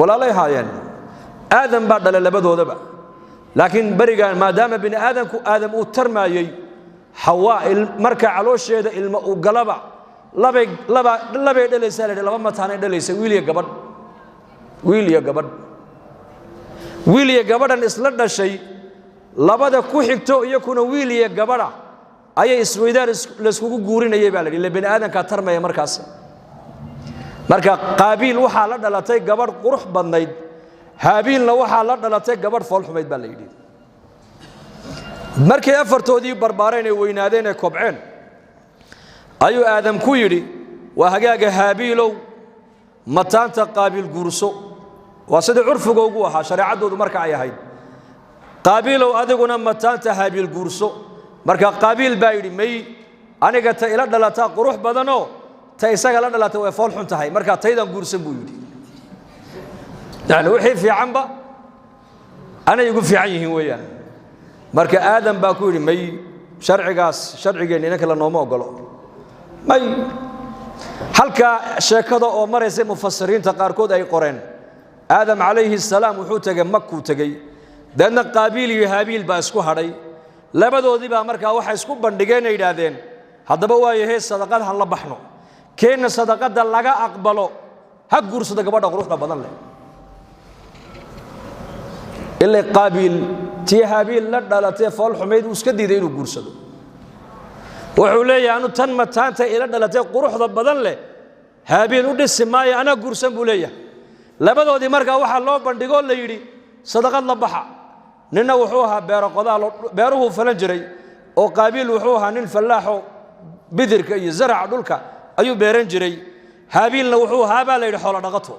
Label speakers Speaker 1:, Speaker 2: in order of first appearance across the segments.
Speaker 1: ولا لا يهاين آدم بعد لبدو ذبح لكن برجع ما دام بين آدم وترمى حواء المركع على الشيء الماء وقلبه لبى دليل سالد لبى ما ثاني دليل ويلي قبر أن إسلام الشيء لبدا كوحكتو يكون ويلي قبره أي إسويدار لسكوكو غورين أي بالي اللي بين آدم كتر ما يمركز مركا قابيل وحالة دلتي قبر قرح بنيد هابيل لو حالة دلتي قبر فول حميد بالي مركا أفرتو دي بربارين وينادين كوبعين أيو آدم كويري وهجاج هابيلو متان تقابل قرصو وصد عرفه جوجوها شريعة دو مركا يهيد قابيل وأدقنا متان تهابيل قرصو مركا قابيل بايري مي أنا قلت إلى دلتا قروح بدنو تيساق إلى دلتا وفول حنتهاي مركا تيدا قرص بيودي يعني وحي في عنبا أنا يقول في عيه ويا مركا آدم باكوري مي شرعي قاس شرعي جاني نكلا نوما قالوا مي حلقة شاكدا أو مريس مفسرين تقاركود أي قرين آدم عليه السلام وحوتك مكو تجي دان قابيل يهابيل باسكو هري لبدو دي با marka waxa isku bandhigeen ay yiraahdeen hadaba waa yahay sadaqad han la baxno keen sadaqada laga aqbalo ha guursada gabadha quruxda badan leh illa qaabil tihabil la dhalatay fal xumeed uu iska diiday inuu guursado wuxuu leeyahay anu tan mataanta ila dhalatay quruxda badan leh haabil u dhismay ana guursan buu leeyahay labadoodii marka waxa loo bandhigo la yiri sadaqad la baxa nina wuxuu ahaa beeruhu falan jiray oo qaabil wuxuu ahaa nin falaaxo bidirka iyo zarac dhulka ayuu beeran jiray haabilna wuxuu ahaa baa la yiri xoolo dhaqato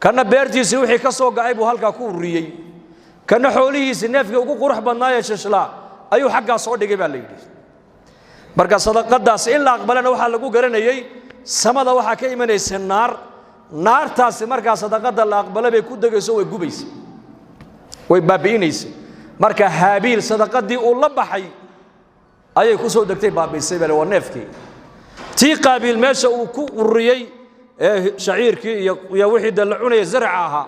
Speaker 1: kana beertiisa wixii ka soo gacay buu halka ku uriyay kana xoolihiisa neefka ugu qurux badnaayay shishla ayuu xagga soo dhigay baa la yiri marka sadaqadaas in la aqbalana waxa lagu garanayay samada waxa ka imanaysa naartaasi marka sadaqada la aqbalay bay ku dagayso way gubaysaa way baabiinaysa marka haabil sadaqadii uu la baxay ayay ku soo degtay baabiisay bal waa neefkii tii qaabil meesha uu ku uriyay shaciirkii iyo wixii dal cunay zarcaha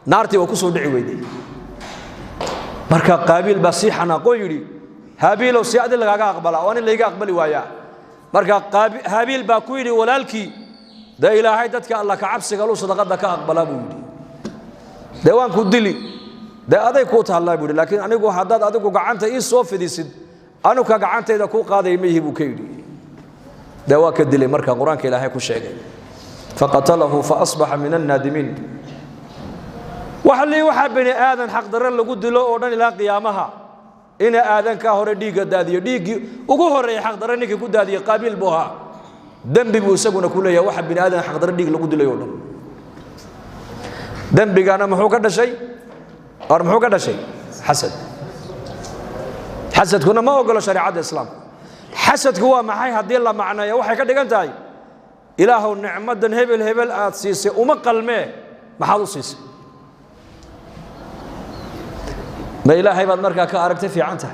Speaker 1: naartii oo ku soo dhici weyday marka qaabil basiixana qoyiri haabil oo si aad lagaga aqbala oo in laga aqbali waaya marka haabil baa ku yiri walaalkii da ilaahay dadka Allah ka cabsiga loo sadaqada ka aqbala buu yiri deewaan ku dili da aday ku taallay buu laakiin anigu hadad adigu gacanta ii soo fidisid anu ka gacantayda ku qaaday ma yihibu ka yiri دوا كدلي مركا قرآن كإلهي كشيء فقتله فأصبح من النادمين وحلي وحبني آذن حق در الله قد له أردن إلى قيامها إن آذن كهور ديك دادي ديك وجوهر حق درني كقول دادي قابل بها دم بيوسبنا كله يا واحد بني آذن حق در ديك لقد له أردن دم بيجانا محوك هذا شيء أو محوك هذا شيء حسد كنا ما أقول شريعة الإسلام حسد هو معي هدي الله معنا يا واحد كده جنتاي إله النعمة هبل أتسيسي وما قلمه ما حد سيسي ما إله هبل مركا كأركت في عنته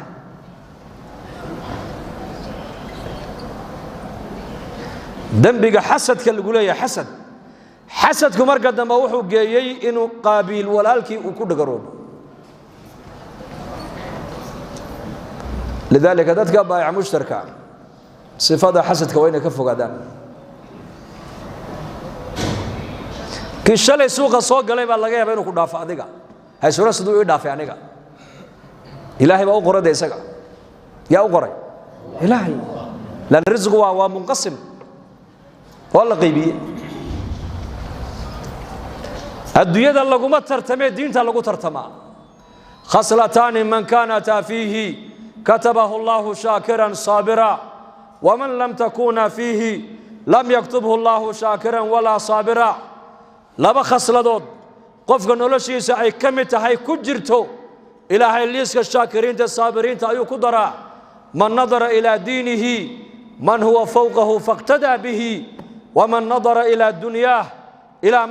Speaker 1: دم بيجا حسد كاللي يقول يا حسد كمركا دم وحو جاي إنه قابيل ولالكي وكل قروب لذلك ذاتك بايع مشتركة صفات حسد كوين كفوا قدام كيشالي سوق السوق قال يبغى لقيه بينه كل دافع ديكا هاي سورة سدوي دافع عنيكا إلهي بقى أقرأ ديسكا يا أقرأ إلهي لأن الرزق هو منقسم والله غيبي الدنيا ده لقوا ما ترتمي دين تلقوا ترتمى خصلتان من كانتا فيه كتبه الله شاكرا صابرا ومن لم تكون فيه لم يكتبه الله شاكرا ولا صابرا لبا خصلدود قفك نولشيسا اي كميتا هاي كجرتو الهي ليسك الشاكرين الصابرين تايو كدرا من نظر الى دينه من هو فوقه فاقتدى به ومن نظر الى دنياه الى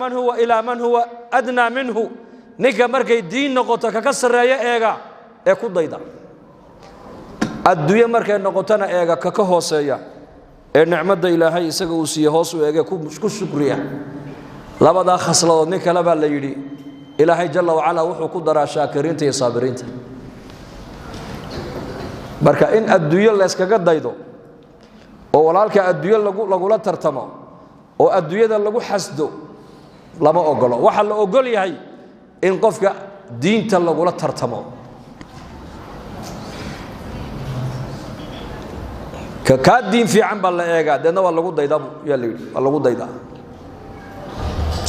Speaker 1: من هو ادنى منه نيكا مركي دين نقطه ككسريا ايغا اي كديدا الدنيا مركي نقطنا ايغا ككهوسيا ee nicmada ilaahay isaga uu siiyo hoos u eegay ku shukriya labadaa khasladood nin kale baa la yidhi ilaahay jalla wacala wuxuu ku daraa shaakiriinta iyo saabiriinta marka in adduunyo layskaga daydo oo walaalka adduunyo lagula tartamo oo adduunyada lagu xasdo lama ogolo waxa la ogol yahay in qofka diinta lagula tartamo ka diin fiican baa la eegaa deedna waa lagu daydaa yaa la yidhi waa lagu daydaa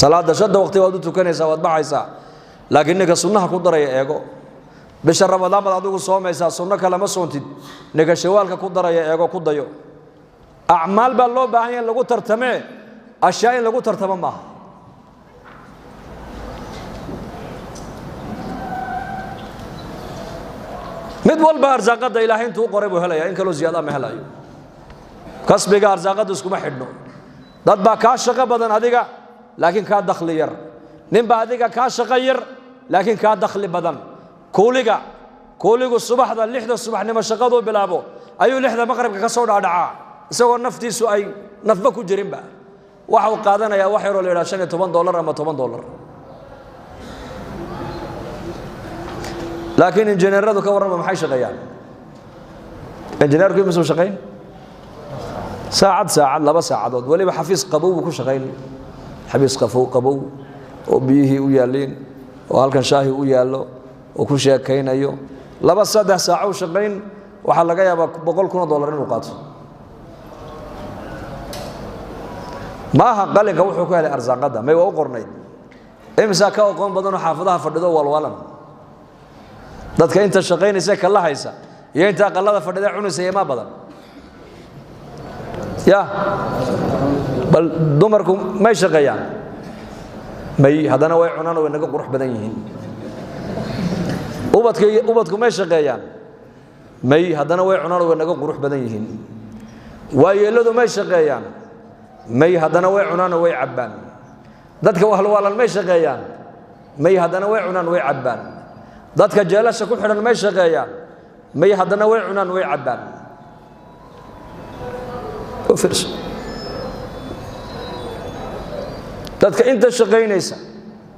Speaker 1: salaada shada waqti waad u tukanaysaa waad baxaysaa laakiin ninka sunnaha ku daraya eego bisha ramadaan baad adigu soomaysaa sunno kale ma soontid ninka shawaalka ku daraya eego ku dayo acmaal baa loo baahan yahay lagu tartamee ashyaa in lagu tartamo maaha mid walba arsaaqada ilaahay intuu qoray buu helayaa in kaloo ziyaada ma helayo kasbiga arsaaqada iskuma xidhno dad baa kaa shaqo badan adiga laakiin kaa dakhli yar nin baa adiga kaa shaqo yar laakiin kaa dakhli badan kuuligu subaxda 6da subaxnimo shaqadu bilaabo ayuu 6da maqribka ka soo dhaadhacaa isagoo naftiisu ay nafba ku jirinba waxa uu qaadanayaa wax yar oo la yiraahdo $15 ama $10 laakiin injineeradu ka warrama maxay shaqeeyaan injineerku imsuu shaqeyn saacad 2 saacadood waliba xafiis qabow ku shaqeyn xafiis qabow oo biyihii u yaaleen oo halkan shaahi u yaalo oo ku sheekaynayo 2-3 saac u shaqeyn waxa laga yaabaa $100,000 inuu qaato maaha qalinka wuxuu ku helay arsaaqada may waa u qornayd imsa ka aqoon badan oo xaafadaha fadhido walwalan dadka inta shaqeynaysa kala haysa iyo inta aqalada fadhida cunaysa ma badan ya bal dumarku may shaqeeyaan may hadana way cunaan oo naga qurux badan yihiin ubadku may shaqeeyaan may hadana way cunaan oo naga qurux badan yihiin waayeeladu may shaqeeyaan may hadana way cunaan oo way cabaan dadka wahlwaalan may shaqeeyaan may hadana way cunaan way cabaan dadka jeelasha ku xidhan may shaqeeyaan may hadana way cunaan way cabaan dadka inta shaqeynaysa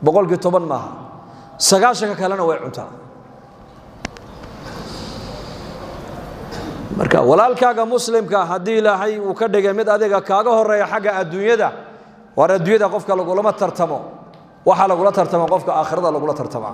Speaker 1: 10% maaha 9 kalena way cuntaa marka walaalkaaga muslimka hadii ilaahay uu ka dhigay mid adiga kaaga horeeya xagga adduunyada war adduunyada qofka lagu lama tartamo waxa lagu la tartamo qofka aakhirada lagu la tartamo